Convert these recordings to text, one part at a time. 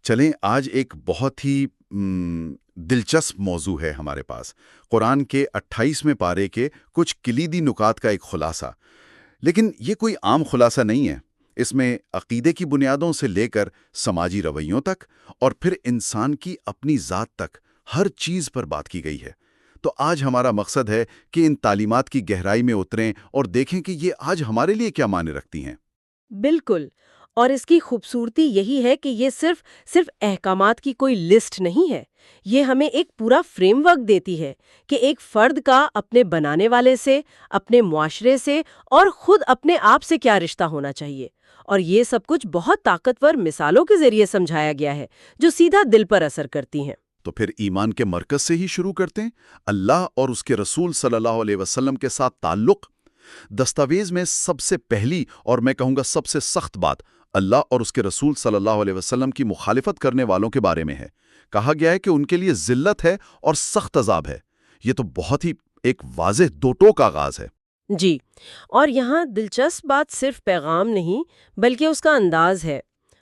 چلیں آج ایک بہت ہی دلچسپ موضوع ہے ہمارے پاس، قرآن کے 28ویں پارے کے کچھ کلیدی نکات کا ایک خلاصہ۔ لیکن یہ کوئی عام خلاصہ نہیں ہے، اس میں عقیدے کی بنیادوں سے لے کر سماجی رویوں تک اور پھر انسان کی اپنی ذات تک ہر چیز پر بات کی گئی ہے۔ تو آج ہمارا مقصد ہے کہ ان تعلیمات کی گہرائی میں اتریں اور دیکھیں کہ یہ آج ہمارے لیے کیا معنی رکھتی ہیں۔ بالکل، اور اس کی خوبصورتی یہی ہے کہ یہ صرف احکامات کی کوئی لسٹ نہیں ہے، یہ ہمیں ایک پورا فریم ورک دیتی ہے کہ ایک فرد کا اپنے بنانے والے سے، اپنے معاشرے سے اور خود اپنے آپ سے کیا رشتہ ہونا چاہیے۔ اور یہ سب کچھ بہت طاقتور مثالوں کے ذریعے سمجھایا گیا ہے جو سیدھا دل پر اثر کرتی ہیں۔ تو پھر ایمان کے مرکز سے ہی شروع کرتے ہیں، اللہ اور اس کے رسول صلی اللہ علیہ وسلم کے ساتھ تعلق۔ دستاویز میں سب سے پہلی اور میں کہوں گا سب سے سخت بات اللہ اور اس کے رسول صلی اللہ علیہ وسلم کی مخالفت کرنے والوں کے بارے میں ہے۔ کہا گیا ہے کہ ان کے لیے ذلت ہے اور سخت عذاب ہے۔ یہ تو بہت ہی ایک واضح دو ٹوک آغاز ہے۔ جی، اور یہاں دلچسپ بات صرف پیغام نہیں بلکہ اس کا انداز ہے۔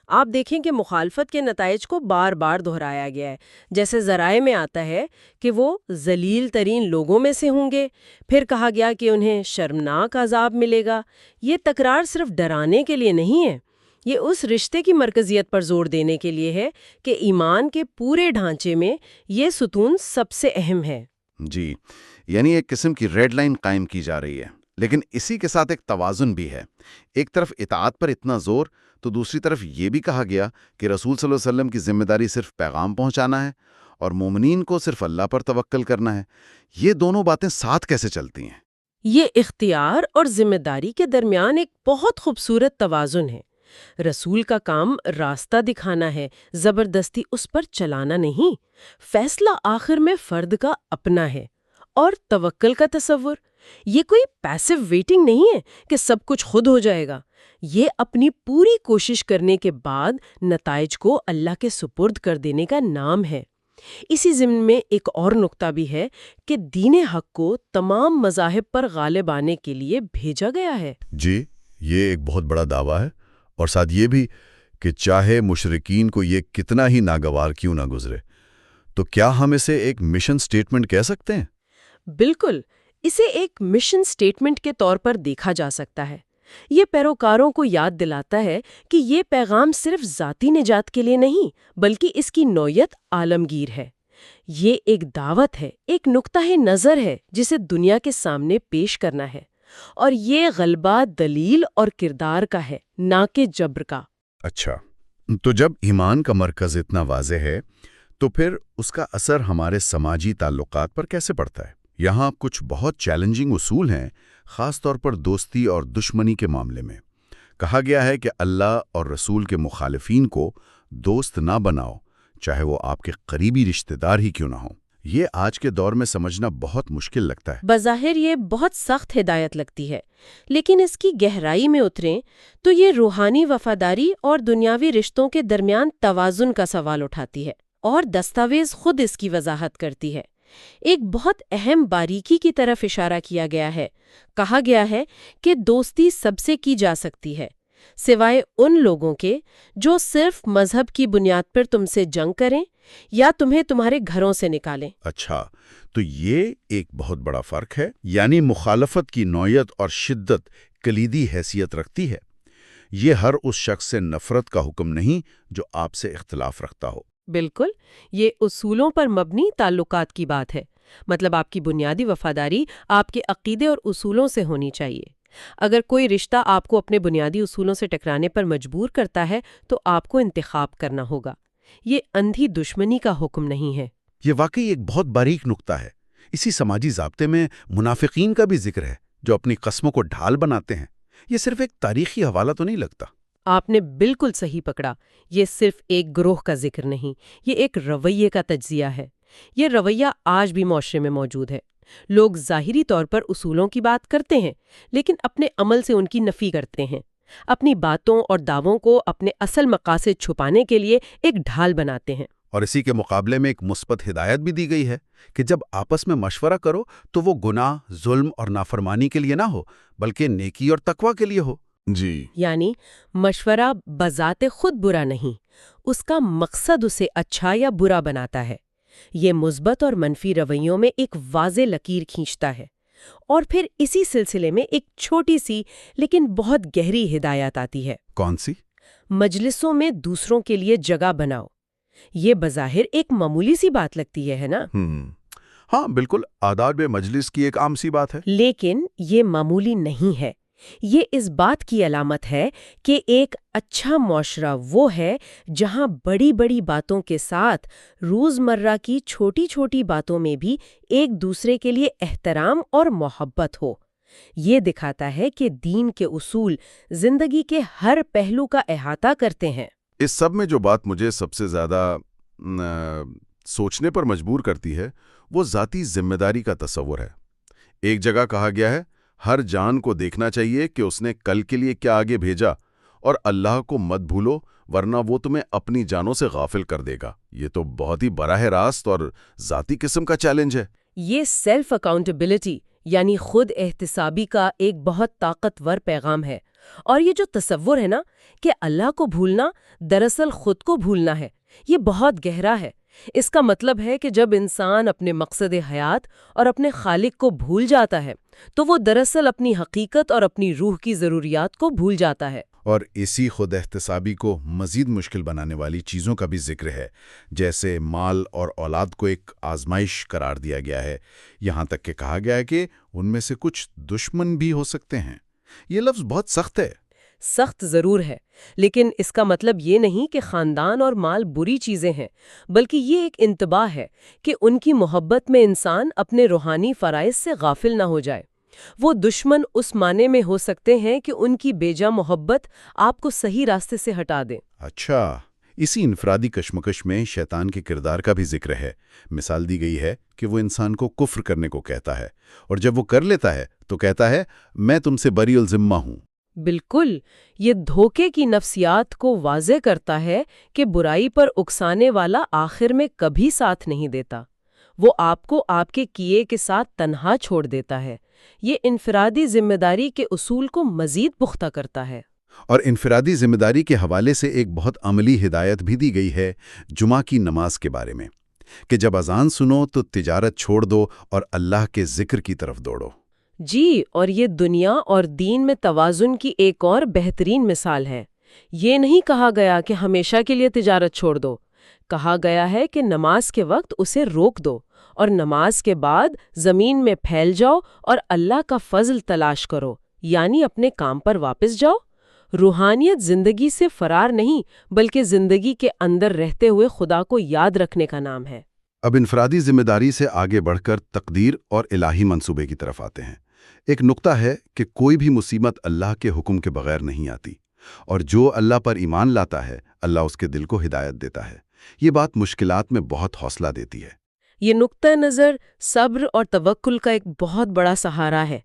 آپ دیکھیں کہ مخالفت کے نتائج کو بار بار دہرایا گیا ہے، جیسے ذرائع میں آتا ہے کہ وہ ذلیل ترین لوگوں میں سے ہوں گے، پھر کہا گیا کہ انہیں شرمناک عذاب ملے گا۔ یہ تکرار صرف ڈرانے کے لیے نہیں ہے، یہ اس رشتے کی مرکزیت پر زور دینے کے لیے ہے کہ ایمان کے پورے ڈھانچے میں یہ ستون سب سے اہم ہے۔ جی، یعنی ایک قسم کی ریڈ لائن قائم کی جا رہی ہے، لیکن اسی کے ساتھ ایک توازن بھی ہے۔ ایک طرف اطاعت پر اتنا زور تو دوسری طرف یہ بھی کہا گیا کہ رسول صلی اللہ علیہ وسلم کی ذمہ داری صرف پیغام پہنچانا ہے اور مومنین کو صرف اللہ پر توکل کرنا ہے۔ یہ دونوں باتیں ساتھ کیسے چلتی ہیں؟ یہ اختیار اور ذمہ داری کے درمیان ایک بہت خوبصورت توازن ہے۔ رسول کا کام راستہ دکھانا ہے، زبردستی اس پر چلانا نہیں۔ فیصلہ آخر میں فرد کا اپنا ہے۔ اور توکل کا تصور، یہ کوئی پیسو ویٹنگ نہیں ہے کہ سب کچھ خود ہو جائے گا۔ یہ اپنی پوری کوشش کرنے کے بعد نتائج کو اللہ کے سپرد کر دینے کا نام ہے۔ اسی ضمن میں ایک اور نقطہ بھی ہے کہ دین حق کو تمام مذاہب پر غالب آنے کے لیے بھیجا گیا ہے۔ جی، یہ ایک بہت بڑا دعویٰ ہے، اور ساتھ یہ بھی کہ چاہے مشرکین کو یہ کتنا ہی ناگوار کیوں نہ گزرے۔ تو کیا ہم اسے ایک مشن سٹیٹمنٹ کہہ سکتے ہیں؟ بالکل، اسے ایک مشن سٹیٹمنٹ کے طور پر دیکھا جا سکتا ہے۔ یہ پیروکاروں کو یاد دلاتا ہے کہ یہ پیغام صرف ذاتی نجات کے لیے نہیں بلکہ اس کی نوعیت عالمگیر ہے۔ یہ ایک دعوت ہے، ایک نقطہ نظر ہے جسے دنیا کے سامنے پیش کرنا ہے، اور یہ غلبہ دلیل اور کردار کا ہے، نہ کہ جبر کا۔ اچھا، تو جب ایمان کا مرکز اتنا واضح ہے تو پھر اس کا اثر ہمارے سماجی تعلقات پر کیسے پڑتا ہے؟ یہاں کچھ بہت چیلنجنگ اصول ہیں، خاص طور پر دوستی اور دشمنی کے معاملے میں۔ کہا گیا ہے کہ اللہ اور رسول کے مخالفین کو دوست نہ بناؤ، چاہے وہ آپ کے قریبی رشتہ دار ہی کیوں نہ ہوں۔ یہ آج کے دور میں سمجھنا بہت مشکل لگتا ہے۔ بظاہر یہ بہت سخت ہدایت لگتی ہے، لیکن اس کی گہرائی میں اتریں تو یہ روحانی وفاداری اور دنیاوی رشتوں کے درمیان توازن کا سوال اٹھاتی ہے، اور دستاویز خود اس کی وضاحت کرتی ہے۔ ایک بہت اہم باریکی کی طرف اشارہ کیا گیا ہے۔ کہا گیا ہے کہ دوستی سب سے کی جا سکتی ہے، سوائے ان لوگوں کے جو صرف مذہب کی بنیاد پر تم سے جنگ کریں یا تمہیں تمہارے گھروں سے نکالیں۔ اچھا، تو یہ ایک بہت بڑا فرق ہے، یعنی مخالفت کی نوعیت اور شدت کلیدی حیثیت رکھتی ہے۔ یہ ہر اس شخص سے نفرت کا حکم نہیں جو آپ سے اختلاف رکھتا ہو۔ بالکل، یہ اصولوں پر مبنی تعلقات کی بات ہے، مطلب آپ کی بنیادی وفاداری آپ کے عقیدے اور اصولوں سے ہونی چاہیے۔ اگر کوئی رشتہ آپ کو اپنے بنیادی اصولوں سے ٹکرانے پر مجبور کرتا ہے تو آپ کو انتخاب کرنا ہوگا۔ یہ اندھی دشمنی کا حکم نہیں ہے۔ یہ واقعی ایک بہت باریک نقطہ ہے۔ اسی سماجی ضابطے میں منافقین کا بھی ذکر ہے جو اپنی قسموں کو ڈھال بناتے ہیں۔ یہ صرف ایک تاریخی حوالہ تو نہیں لگتا؟ آپ نے بالکل صحیح پکڑا، یہ صرف ایک گروہ کا ذکر نہیں، یہ ایک رویے کا تجزیہ ہے۔ یہ رویہ آج بھی معاشرے میں موجود ہے۔ لوگ ظاہری طور پر اصولوں کی بات کرتے ہیں لیکن اپنے عمل سے ان کی نفی کرتے ہیں، اپنی باتوں اور دعووں کو اپنے اصل مقاصد چھپانے کے لیے ایک ڈھال بناتے ہیں۔ اور اسی کے مقابلے میں ایک مثبت ہدایت بھی دی گئی ہے کہ جب آپس میں مشورہ کرو تو وہ گناہ، ظلم اور نافرمانی کے لیے نہ ہو بلکہ نیکی اور تقوی کے لیے ہو۔ جی، یعنی مشورہ بذات خود برا نہیں اس کا مقصد اسے اچھا یا برا بناتا ہے۔ یہ مثبت اور منفی رویوں میں ایک واضح لکیر کھینچتا ہے۔ اور پھر اسی سلسلے میں ایک چھوٹی سی لیکن بہت گہری ہدایت آتی ہے۔ کون سی؟ مجلسوں میں دوسروں کے لیے جگہ بناؤ۔ یہ بظاہر ایک معمولی سی بات لگتی ہے نا؟ ہاں بالکل، آداب مجلس کی ایک عام سی بات ہے۔ لیکن یہ معمولی نہیں ہے۔ یہ اس بات کی علامت ہے کہ ایک اچھا معاشرہ وہ ہے جہاں بڑی بڑی باتوں کے ساتھ روزمرہ کی چھوٹی چھوٹی باتوں میں بھی ایک دوسرے کے لیے احترام اور محبت ہو۔ یہ دکھاتا ہے کہ دین کے اصول زندگی کے ہر پہلو کا احاطہ کرتے ہیں۔ اس سب میں جو بات مجھے سب سے زیادہ سوچنے پر مجبور کرتی ہے وہ ذاتی ذمہ داری کا تصور ہے۔ ایک جگہ کہا گیا ہے، ہر جان کو دیکھنا چاہیے کہ اس نے کل کے لیے کیا آگے بھیجا، اور اللہ کو مت بھولو ورنہ وہ تمہیں اپنی جانوں سے غافل کر دے گا۔ یہ تو بہت ہی براہ راست اور ذاتی قسم کا چیلنج ہے۔ یہ سیلف اکاؤنٹیبلٹی یعنی خود احتسابی کا ایک بہت طاقتور پیغام ہے۔ اور یہ جو تصور ہے نا کہ اللہ کو بھولنا دراصل خود کو بھولنا ہے، یہ بہت گہرا ہے۔ اس کا مطلب ہے کہ جب انسان اپنے مقصد حیات اور اپنے خالق کو بھول جاتا ہے تو وہ دراصل اپنی حقیقت اور اپنی روح کی ضروریات کو بھول جاتا ہے۔ اور اسی خود احتسابی کو مزید مشکل بنانے والی چیزوں کا بھی ذکر ہے، جیسے مال اور اولاد کو ایک آزمائش قرار دیا گیا ہے، یہاں تک کہ کہا گیا ہے کہ ان میں سے کچھ دشمن بھی ہو سکتے ہیں۔ یہ لفظ بہت سخت ہے۔ سخت ضرور ہے، لیکن اس کا مطلب یہ نہیں کہ خاندان اور مال بری چیزیں ہیں، بلکہ یہ ایک انتباہ ہے کہ ان کی محبت میں انسان اپنے روحانی فرائض سے غافل نہ ہو جائے۔ وہ دشمن اس معنی میں ہو سکتے ہیں کہ ان کی بیجا محبت آپ کو صحیح راستے سے ہٹا دے۔ اچھا، اسی انفرادی کشمکش میں شیطان کے کردار کا بھی ذکر ہے۔ مثال دی گئی ہے کہ وہ انسان کو کفر کرنے کو کہتا ہے، اور جب وہ کر لیتا ہے تو کہتا ہے میں تم سے بری الذمہ ہوں۔ بالکل، یہ دھوکے کی نفسیات کو واضح کرتا ہے کہ برائی پر اکسانے والا آخر میں کبھی ساتھ نہیں دیتا، وہ آپ کو آپ کے کیے کے ساتھ تنہا چھوڑ دیتا ہے۔ یہ انفرادی ذمہ داری کے اصول کو مزید پختہ کرتا ہے۔ اور انفرادی ذمہ داری کے حوالے سے ایک بہت عملی ہدایت بھی دی گئی ہے جمعہ کی نماز کے بارے میں، کہ جب اذان سنو تو تجارت چھوڑ دو اور اللہ کے ذکر کی طرف دوڑو۔ جی، اور یہ دنیا اور دین میں توازن کی ایک اور بہترین مثال ہے۔ یہ نہیں کہا گیا کہ ہمیشہ کے لیے تجارت چھوڑ دو، کہا گیا ہے کہ نماز کے وقت اسے روک دو، اور نماز کے بعد زمین میں پھیل جاؤ اور اللہ کا فضل تلاش کرو، یعنی اپنے کام پر واپس جاؤ۔ روحانیت زندگی سے فرار نہیں، بلکہ زندگی کے اندر رہتے ہوئے خدا کو یاد رکھنے کا نام ہے۔ اب انفرادی ذمہ داری سے آگے بڑھ کر تقدیر اور الہی منصوبے کی طرف آتے ہیں۔ ایک نقطہ ہے کہ کوئی بھی مصیبت اللہ کے حکم کے بغیر نہیں آتی، اور جو اللہ پر ایمان لاتا ہے اللہ اس کے دل کو ہدایت دیتا ہے۔ یہ بات مشکلات میں بہت حوصلہ دیتی ہے۔ یہ نقطہ نظر صبر اور توکل کا ایک بہت بڑا سہارا ہے۔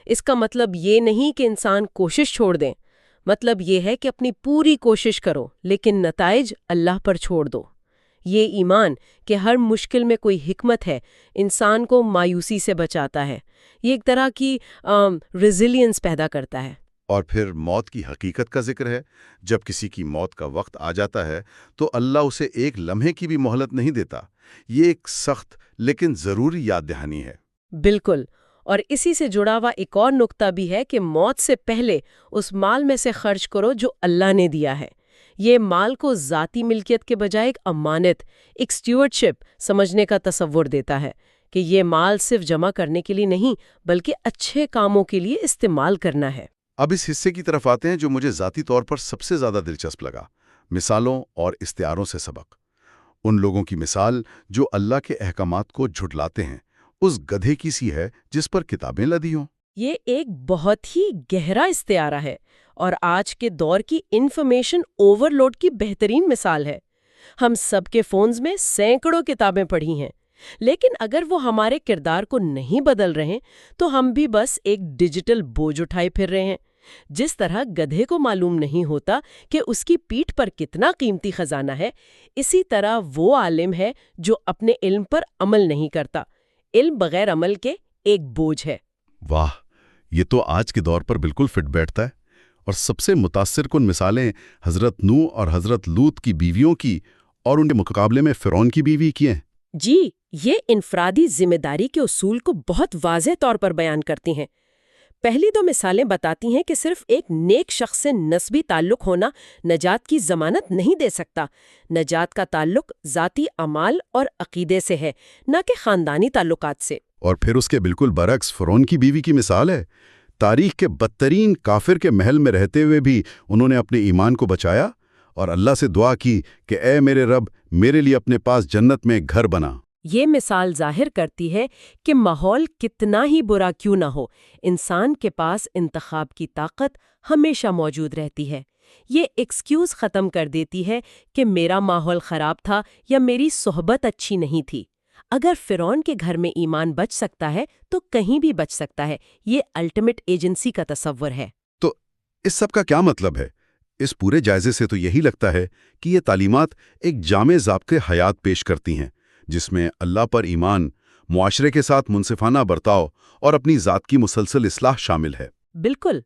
اس کا مطلب یہ نہیں کہ انسان کوشش چھوڑ دیں، مطلب یہ ہے کہ اپنی پوری کوشش کرو لیکن نتائج اللہ پر چھوڑ دو۔ یہ ایمان کہ ہر مشکل میں کوئی حکمت ہے انسان کو مایوسی سے بچاتا ہے۔ یہ ایک طرح کی ریزیلینس پیدا کرتا ہے۔ اور پھر موت کی حقیقت کا ذکر ہے۔ جب کسی کی موت کا وقت آ جاتا ہے تو اللہ اسے ایک لمحے کی بھی مہلت نہیں دیتا۔ یہ ایک سخت لیکن ضروری یاد دہانی ہے۔ بالکل، اور اسی سے جڑا ہوا ایک اور نقطہ بھی ہے کہ موت سے پہلے اس مال میں سے خرچ کرو جو اللہ نے دیا ہے۔ یہ مال کو ذاتی ملکیت کے بجائے ایک امانت، ایک اسٹیورڈشپ سمجھنے کا تصور دیتا ہے کہ یہ مال صرف جمع کرنے کے لیے نہیں بلکہ اچھے کاموں کے لیے استعمال کرنا ہے۔ اب اس حصے کی طرف آتے ہیں جو مجھے ذاتی طور پر سب سے زیادہ دلچسپ لگا، مثالوں اور استعاروں سے سبق۔ ان لوگوں کی مثال جو اللہ کے احکامات کو جھٹلاتے ہیں اس گدھے کی سی ہے جس پر کتابیں لدی ہوں۔ یہ ایک بہت ہی گہرا استعارہ ہے اور آج کے دور کی انفارمیشن اوور لوڈ کی بہترین مثال ہے۔ ہم سب کے فونز میں سینکڑوں کتابیں پڑھی ہیں، لیکن اگر وہ ہمارے کردار کو نہیں بدل رہے تو ہم بھی بس ایک ڈیجیٹل بوجھ اٹھائے پھر رہے ہیں۔ جس طرح گدھے کو معلوم نہیں ہوتا کہ اس کی پیٹھ پر کتنا قیمتی خزانہ ہے، اسی طرح وہ عالم ہے جو اپنے علم پر عمل نہیں کرتا۔ علم بغیر عمل کے ایک بوجھ ہے۔ واہ، یہ تو آج کے دور پر بالکل فٹ بیٹھتا ہے۔ اور سب سے متاثر کن مثالیں حضرت نوح اور حضرت لوط کی بیویوں کی اور ان کے مقابلے میں فرعون کی بیوی کی ہیں۔ جی، یہ انفرادی ذمہ داری کے اصول کو بہت واضح طور پر بیان کرتی ہیں۔ پہلی دو مثالیں بتاتی ہیں کہ صرف ایک نیک شخص سے نسبی تعلق ہونا نجات کی ضمانت نہیں دے سکتا۔ نجات کا تعلق ذاتی اعمال اور عقیدے سے ہے، نہ کہ خاندانی تعلقات سے۔ اور پھر اس کے بالکل برعکس فرعون کی بیوی کی مثال ہے۔ تاریخ کے بدترین کافر کے محل میں رہتے ہوئے بھی انہوں نے اپنے ایمان کو بچایا اور اللہ سے دعا کی کہ اے میرے رب، میرے لیے اپنے پاس جنت میں ایک گھر بنا۔ یہ مثال ظاہر کرتی ہے کہ ماحول کتنا ہی برا کیوں نہ ہو، انسان کے پاس انتخاب کی طاقت ہمیشہ موجود رہتی ہے۔ یہ ایکسکیوز ختم کر دیتی ہے کہ میرا ماحول خراب تھا یا میری صحبت اچھی نہیں تھی۔ اگر فرعون کے گھر میں ایمان بچ سکتا ہے تو کہیں بھی بچ سکتا ہے۔ یہ الٹیمیٹ ایجنسی کا تصور ہے۔ تو اس سب کا کیا مطلب ہے؟ اس پورے جائزے سے تو یہی لگتا ہے کہ یہ تعلیمات ایک جامع ضابطۂ حیات پیش کرتی ہیں، جس میں اللہ پر ایمان، معاشرے کے ساتھ منصفانہ برتاؤ اور اپنی ذات کی مسلسل اصلاح شامل ہے۔ بالکل،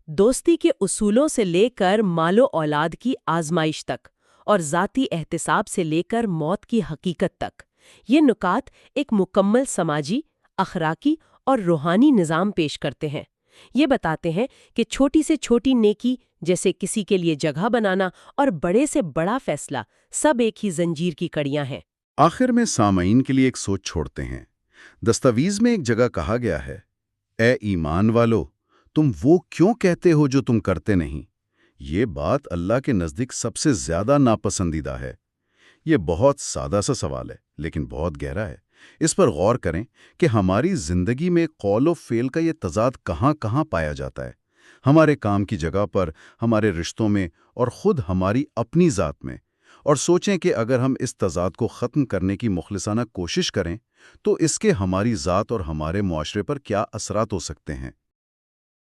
دوستی کے اصولوں سے لے کر مال و اولاد کی آزمائش تک، اور ذاتی احتساب سے لے کر موت کی حقیقت تک، یہ نکات ایک مکمل سماجی، اخلاقی اور روحانی نظام پیش کرتے ہیں۔ یہ بتاتے ہیں کہ چھوٹی سے چھوٹی نیکی، جیسے کسی کے لیے جگہ بنانا، اور بڑے سے بڑا فیصلہ، سب ایک ہی زنجیر کی کڑیاں ہیں۔ آخر میں سامعین کے لیے ایک سوچ چھوڑتے ہیں۔ دستاویز میں ایک جگہ کہا گیا ہے، اے ایمان والو، تم وہ کیوں کہتے ہو جو تم کرتے نہیں؟ یہ بات اللہ کے نزدیک سب سے زیادہ ناپسندیدہ ہے۔ یہ بہت سادہ سا سوال ہے، لیکن بہت گہرا ہے۔ اس پر غور کریں کہ ہماری زندگی میں قول و فعل کا یہ تضاد کہاں کہاں پایا جاتا ہے، ہمارے کام کی جگہ پر، ہمارے رشتوں میں، اور خود ہماری اپنی ذات میں۔ اور سوچیں کہ اگر ہم اس تضاد کو ختم کرنے کی مخلصانہ کوشش کریں تو اس کے ہماری ذات اور ہمارے معاشرے پر کیا اثرات ہو سکتے ہیں۔